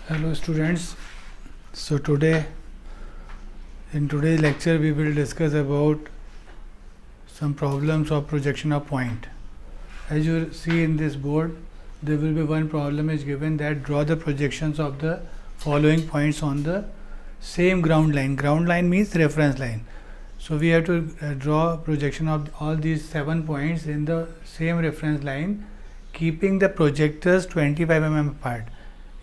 Hello students. So in today's lecture we will discuss about some problems of projection of point. As you see in this board, there will be one problem is given that draw the projections of the following points on the same ground line. Ground line means reference line. So we have to draw projection of all these 7 points in the same reference line, keeping the projectors 25 mm apart.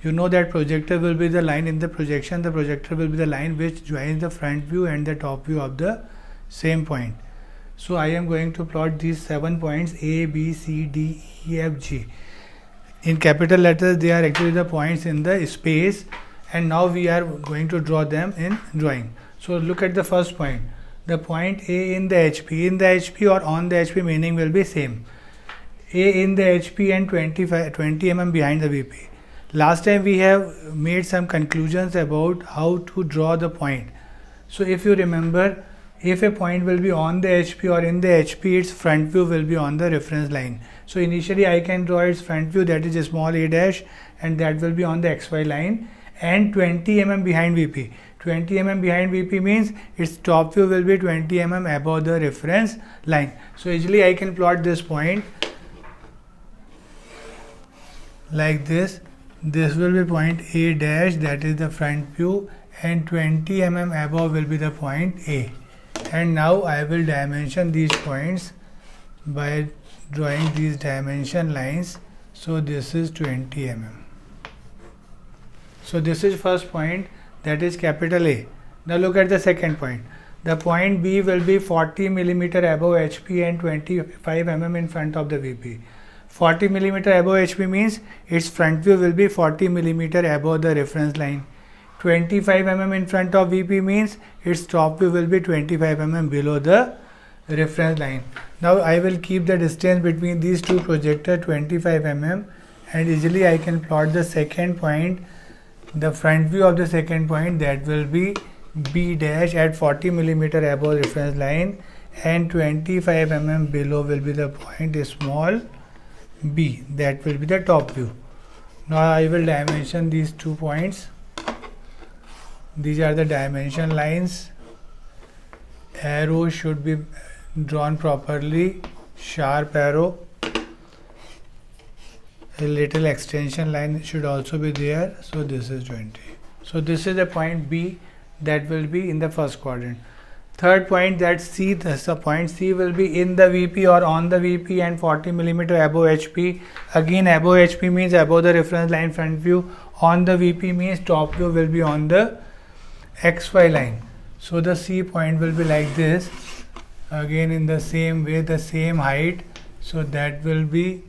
You know that projector will be the line in the projection. The projector will be the line which joins the front view and the top view of the same point. So I am going to plot these 7 points A, B, C, D, E, F, G. In capital letters they are actually the points in the space, and now we are going to draw them in drawing. So look at the first point. The point A in the HP. In the HP or on the HP meaning will be same. A in the HP and 20 mm behind the VP. Last time we have made some conclusions about how to draw the point. So if you remember, if a point will be on the HP or in the HP, its front view will be on the reference line. So initially I can draw its front view, that is a small a dash, and that will be on the XY line, and 20 mm behind VP. 20 mm behind VP means its top view will be 20 mm above the reference line. So easily I can plot this point like this. This will be point A dash, that is the front view, and 20 mm above will be the point A. And now I will dimension these points by drawing these dimension lines. So this is 20 mm. So this is first point, that is capital A. Now look at the second point. The point B will be 40 mm above HP and 25 mm in front of the VP. 40 mm above HP means its front view will be 40 mm above the reference line. 25 mm in front of VP means its top view will be 25 mm below the reference line. Now I will keep the distance between these two projectors 25 mm, and easily I can plot the second point. The front view of the second point, that will be B dash at 40 mm above reference line, and 25 mm below will be the point small B, that will be the top view. Now I will dimension these 2 points. These are the dimension lines. Arrow should be drawn properly, sharp arrow. A little extension line should also be there. So this is 20. So this is the point B, that will be in the first quadrant. Third point, that C, the point C will be in the VP or on the VP and 40 mm above HP. Again, above HP means above the reference line front view. On the VP means top view will be on the XY line. So the C point will be like this. Again in the same way, the same height. So that will be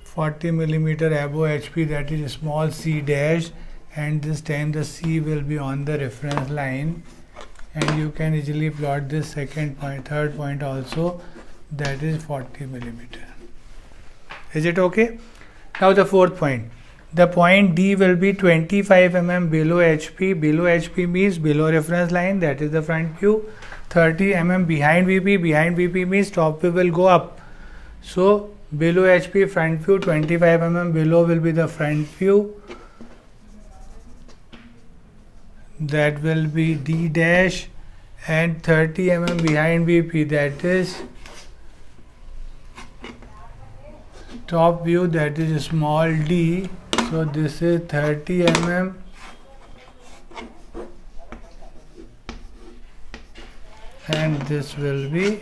40 mm above HP, that is small c dash, and this time the C will be on the reference line. And you can easily plot this second point, third point also, that is 40 mm. Is it okay? Now the fourth point. The point D will be 25 mm below HP. Below HP means below reference line, that is the front view. 30 mm behind VP. Behind VP means top view will go up. So below HP front view, 25 mm below will be the front view. That will be D dash, and 30 mm behind VP, that is top view, that is small d. So this is 30 mm, and this will be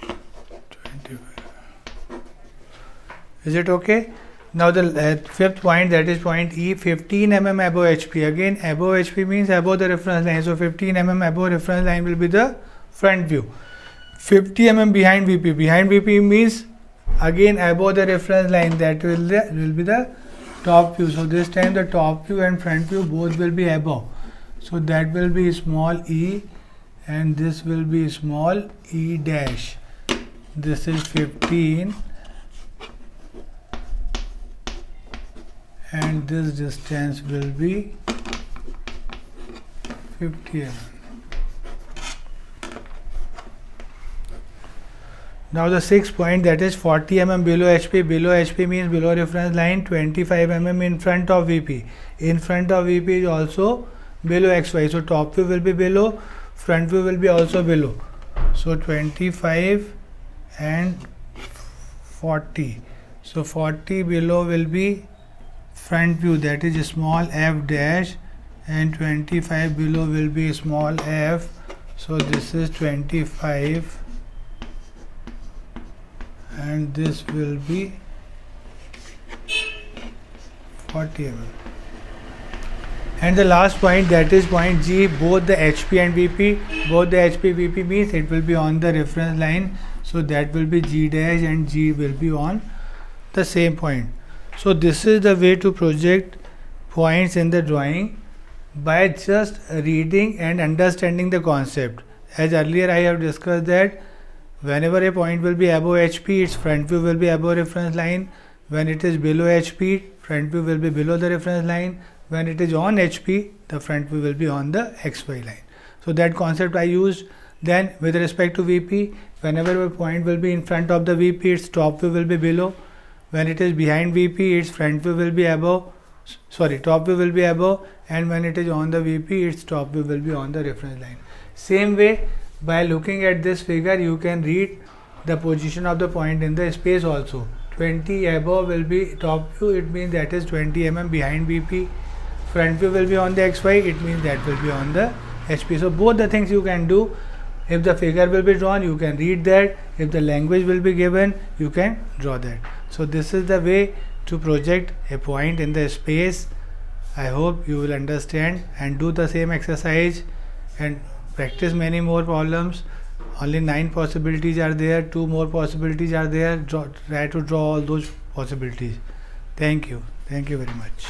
25. Is it okay? Now the fifth point, that is point E, 15 mm above HP. Again above HP means above the reference line. So 15 mm above reference line will be the front view. 50 mm behind VP. Behind VP means again above the reference line, that will be the top view. So this time the top view and front view both will be above. So that will be small e, and this will be small e dash. This is 15. And this distance will be 50 mm. Now the sixth point, that is 40 mm below HP. Below HP means below reference line, 25 mm in front of VP. In front of VP is also below XY. So top view will be below, front view will be also below. So 25 and 40. So 40 below will be front view, that is small f dash, and 25 below will be small f. So this is 25 and this will be 40 mm. And the last point, that is point G, both the HP and VP. Both the HP VP means it will be on the reference line. So that will be G dash and G will be on the same point. So this is the way to project points in the drawing by just reading and understanding the concept. As earlier I have discussed that whenever a point will be above HP, its front view will be above reference line. When it is below HP, front view will be below the reference line. When it is on HP, the front view will be on the XY line. So that concept I used. Then with respect to VP, whenever a point will be in front of the VP, its top view will be below. When it is behind VP, its front view will be above. Top view will be above, and when it is on the VP, its top view will be on the reference line. Same way, by looking at this figure, you can read the position of the point in the space also. 20 above will be top view, it means that is 20 mm behind VP. Front view will be on the XY, it means that will be on the HP. So both the things you can do. If the figure will be drawn, you can read that. If the language will be given, you can draw that. So this is the way to project a point in the space. I hope you will understand and do the same exercise and practice many more problems. Only 9 possibilities are there, 2 more possibilities are there. Try to draw all those possibilities. Thank you very much.